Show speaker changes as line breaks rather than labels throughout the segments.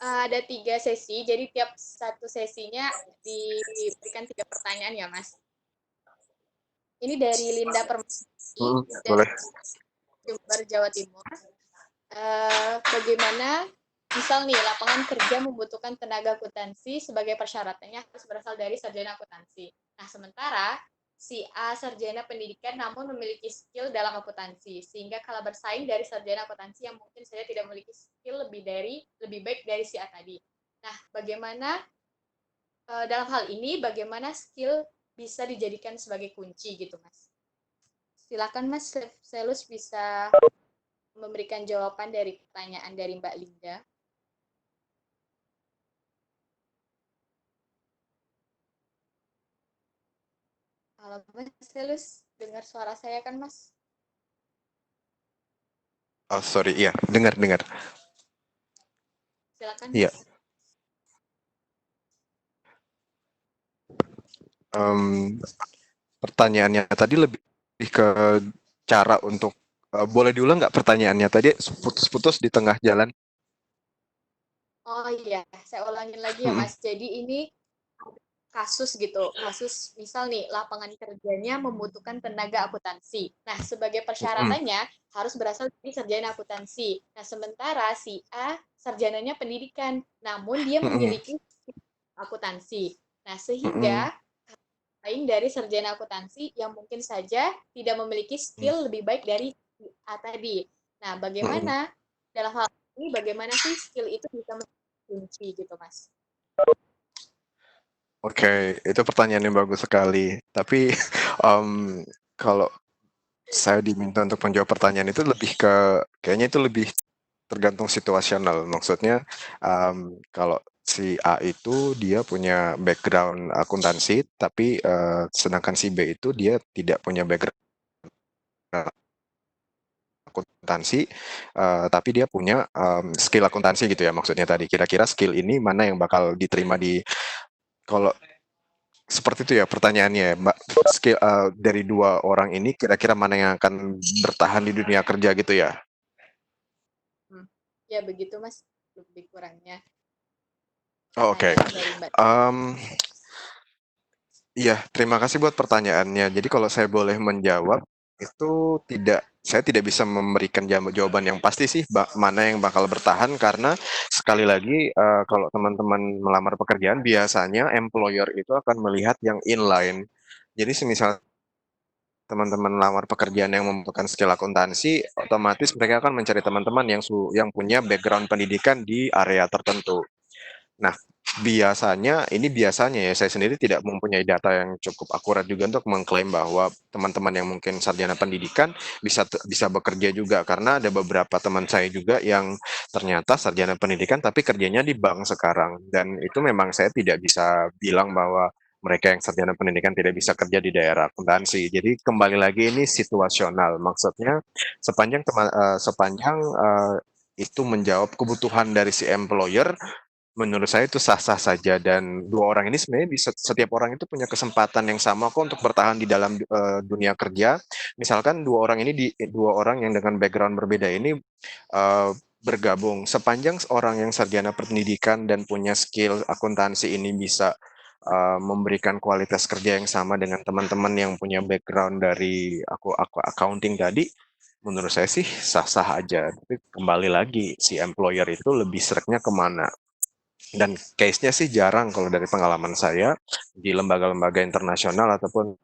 Ada 3 sesi, jadi tiap satu sesinya diberikan 3 pertanyaan ya, Mas. Ini dari Linda Permati dari
Boleh.
Jember, Jawa Timur. Bagaimana misal nih lapangan kerja membutuhkan tenaga akuntansi sebagai persyaratannya harus berasal dari sarjana akuntansi. Nah, sementara si A sarjana pendidikan namun memiliki skill dalam akuntansi sehingga kalah bersaing dari sarjana akuntansi yang mungkin saja tidak memiliki skill lebih baik dari si A tadi. Nah, bagaimana dalam hal ini bagaimana skill bisa dijadikan sebagai kunci gitu, Mas? Silakan Mas Selus bisa memberikan jawaban dari pertanyaan dari Mbak Linda. Halo Mas Selus, dengar suara saya kan Mas?
Oh, sorry, iya, dengar.
Silakan
Iya.
Mas.
Em, Pertanyaannya tadi lebih ke cara untuk boleh diulang nggak pertanyaannya tadi putus-putus di tengah jalan?
Oh iya, saya ulangin lagi ya
Mm-mm,
Mas. Jadi ini kasus gitu, kasus misal nih lapangan kerjanya membutuhkan tenaga akuntansi. Nah, sebagai
mm-mm,
persyaratannya harus berasal dari sarjana akuntansi. Nah, sementara si A sarjananya pendidikan, namun dia
mm-mm,
memiliki akuntansi. Nah, sehingga
mm-mm,
lain dari sarjana akuntansi yang mungkin saja tidak memiliki skill lebih baik dari A tadi. Nah,
mm-mm.
bagaimana dalam hal ini bagaimana sih skill itu bisa menjadi kunci gitu, Mas?
Oke, itu pertanyaan yang bagus sekali. Tapi em, kalau saya diminta untuk menjawab pertanyaan itu lebih kayaknya itu lebih tergantung situasional. Maksudnya kalau si A itu dia punya background akuntansi, tapi sedangkan si B itu dia tidak punya background akuntansi, tapi dia punya skill akuntansi gitu ya maksudnya tadi. Kira-kira skill ini mana yang bakal diterima di kalau seperti itu ya pertanyaannya ya, Mbak. Skill dari dua orang ini kira-kira mana yang akan bertahan di dunia kerja gitu ya?
Hmm. Ya begitu, Mas. Lebih kurangnya
Oh, oke.
pertanyaan dari Mbak.
Em, Iya, terima kasih buat pertanyaannya. Jadi kalau saya boleh menjawab, itu saya tidak bisa memberikan jawaban yang pasti sih, mana yang bakal bertahan karena sekali lagi kalau teman-teman melamar pekerjaan biasanya employer itu akan melihat yang inline. Jadi semisal teman-teman melamar pekerjaan yang membutuhkan skill akuntansi, otomatis mereka akan mencari teman-teman yang punya background pendidikan di area tertentu. Nah, biasanya ya saya sendiri tidak mempunyai data yang cukup akurat juga untuk mengklaim bahwa teman-teman yang mungkin sarjana pendidikan bisa bekerja juga karena ada beberapa teman saya juga yang ternyata sarjana pendidikan tapi kerjanya di bank sekarang dan itu memang saya tidak bisa bilang bahwa mereka yang sarjana pendidikan tidak bisa kerja di daerah akuntansi. Jadi kembali lagi ini situasional. Maksudnya sepanjang itu menjawab kebutuhan dari si employer, menurut saya itu sah-sah saja dan dua orang ini sebenarnya setiap orang itu punya kesempatan yang sama kok untuk bertahan di dalam dunia kerja. Misalkan dua orang yang dengan background berbeda ini eh, bergabung sepanjang orang yang sarjana pendidikan dan punya skill akuntansi ini bisa memberikan kualitas kerja yang sama dengan teman-teman yang punya background dari aku accounting tadi. Menurut saya sih sah-sah aja, tapi kembali lagi si employer itu lebih seretnya kemana. Dan case-nya sih jarang kalau dari pengalaman saya di lembaga-lembaga internasional ataupun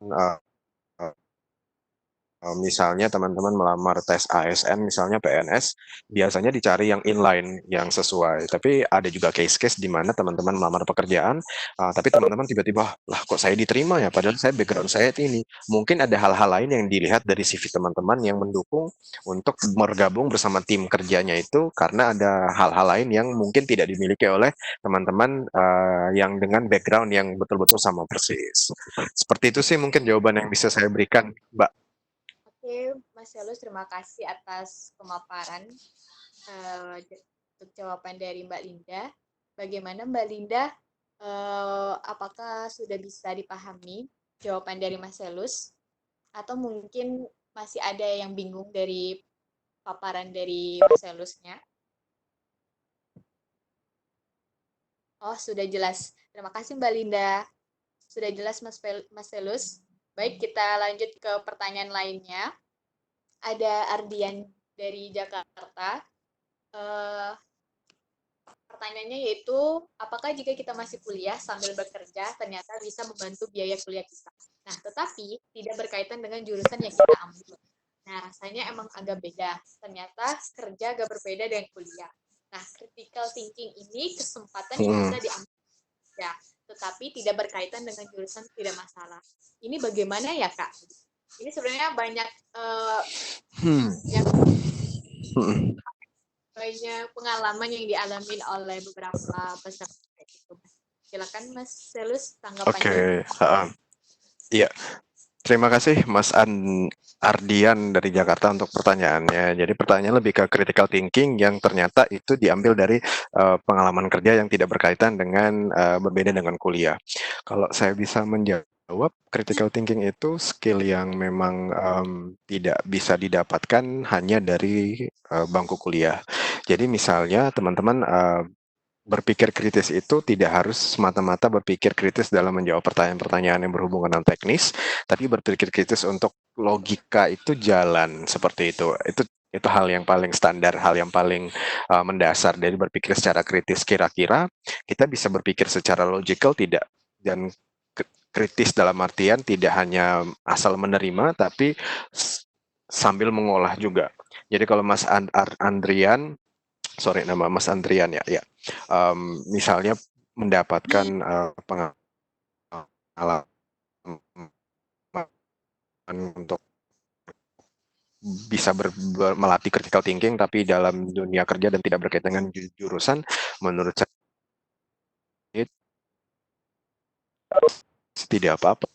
misalnya teman-teman melamar tes ASN, misalnya PNS, biasanya dicari yang inline, yang sesuai. Tapi ada juga case-case di mana teman-teman melamar pekerjaan, tapi teman-teman tiba-tiba, lah kok saya diterima ya, padahal saya background saya ini. Mungkin ada hal-hal lain yang dilihat dari CV teman-teman yang mendukung untuk bergabung bersama tim kerjanya itu, karena ada hal-hal lain yang mungkin tidak dimiliki oleh teman-teman yang dengan background yang betul-betul sama persis. Seperti itu sih mungkin jawaban yang bisa saya berikan, Mbak.
Oke, Mas Selus, terima kasih atas pemaparan untuk jawaban dari Mbak Linda. Bagaimana Mbak Linda? Apakah sudah bisa dipahami jawaban dari Mas Selus? Atau mungkin masih ada yang bingung dari paparan dari Mas Selusnya? Oh, sudah jelas. Terima kasih Mbak Linda. Sudah jelas Mas Felus. Baik, kita lanjut ke pertanyaan lainnya. Ada Ardian dari Jakarta. Eh, Pertanyaannya yaitu, apakah jika kita masih kuliah sambil bekerja, ternyata bisa membantu biaya kuliah kita? Nah, tetapi tidak berkaitan dengan jurusan yang kita ambil. Nah, rasanya emang agak beda. Ternyata kerja agak berbeda dengan kuliah. Nah, critical thinking ini kesempatan yang
Hmm.
bisa diambil ya, tetapi tidak berkaitan dengan jurusan tidak masalah. Ini bagaimana ya, Kak? Ini sebenarnya banyak yang
Hmm.
banyak pengalaman yang dialami oleh beberapa peserta itu. Silakan Mas Selus tanggapannya.
Oke, iya. Terima kasih Mas Ardian dari Jakarta untuk pertanyaannya. Jadi pertanyaan lebih ke critical thinking yang ternyata itu diambil dari pengalaman kerja yang tidak berkaitan dengan berbeda dengan kuliah. Kalau saya bisa menjawab, critical thinking itu skill yang memang tidak bisa didapatkan hanya dari bangku kuliah. Jadi misalnya teman-teman berpikir kritis itu tidak harus semata-mata berpikir kritis dalam menjawab pertanyaan-pertanyaan yang berhubungan dengan teknis, tapi berpikir kritis untuk logika itu jalan seperti itu. Itu hal yang paling standar, hal yang paling mendasar dari berpikir secara kritis. Kira-kira kita bisa berpikir secara logical tidak, dan kritis dalam artian tidak hanya asal menerima, tapi sambil mengolah juga. Jadi kalau Mas Andrian, sorry nama Mas Andrian ya, ya. Misalnya mendapatkan pengalaman untuk bisa melatih critical thinking tapi dalam dunia kerja dan tidak berkaitan dengan jurusan, menurut saya itu tidak apa-apa.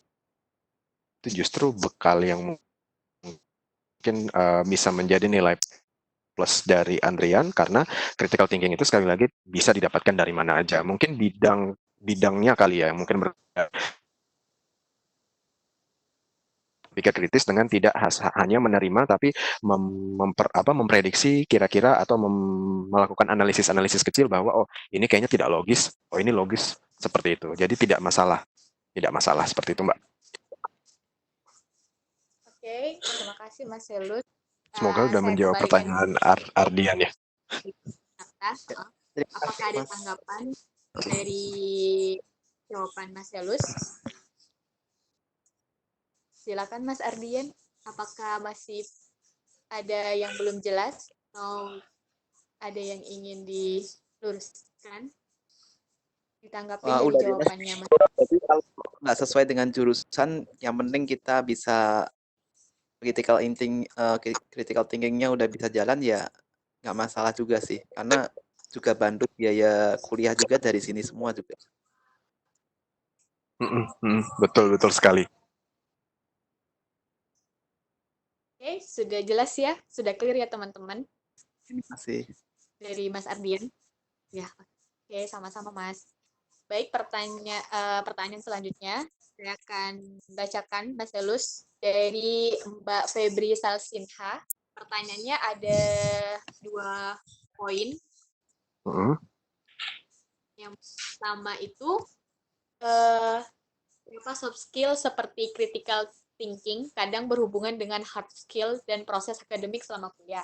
Itu justru bekal yang mungkin bisa menjadi nilai plus dari Andrian, karena critical thinking itu sekali lagi bisa didapatkan dari mana aja. Mungkin bidangnya kali ya, mungkin pikir kritis dengan tidak hanya menerima tapi memprediksi kira-kira atau melakukan analisis-analisis kecil bahwa oh ini kayaknya tidak logis, oh ini logis, seperti itu. Jadi tidak masalah seperti itu Mbak.
Oke, terima kasih Mas Selus.
Semoga sudah
Saya
menjawab
kembalikan ke
pertanyaan Ardian ya.
atas.
Terima kasih
Apakah ada
Mas.
tanggapan dari jawaban Mas Selus? Silakan Mas Ardian. Apakah masih ada yang belum jelas atau ada yang ingin diluruskan? Ditanggapi dari
Udah jelas.
jawabannya Mas.
Jadi kalau nggak sesuai dengan jurusan, yang penting kita bisa critical thinkingnya udah bisa jalan ya nggak masalah juga sih. Karena juga bantu biaya kuliah juga dari sini semua juga.
Betul betul sekali.
Oke, sudah jelas ya? Sudah clear ya teman-teman
Terima kasih.
dari Mas Ardian? Ya, oke, sama-sama Mas. Baik, pertanyaan selanjutnya saya akan bacakan Mas Selus dari Mbak Febri Salsinha. Pertanyaannya ada 2 poin.
Mm.
Yang pertama itu eh, soft skill seperti critical thinking kadang berhubungan dengan hard skill dan proses akademik selama kuliah.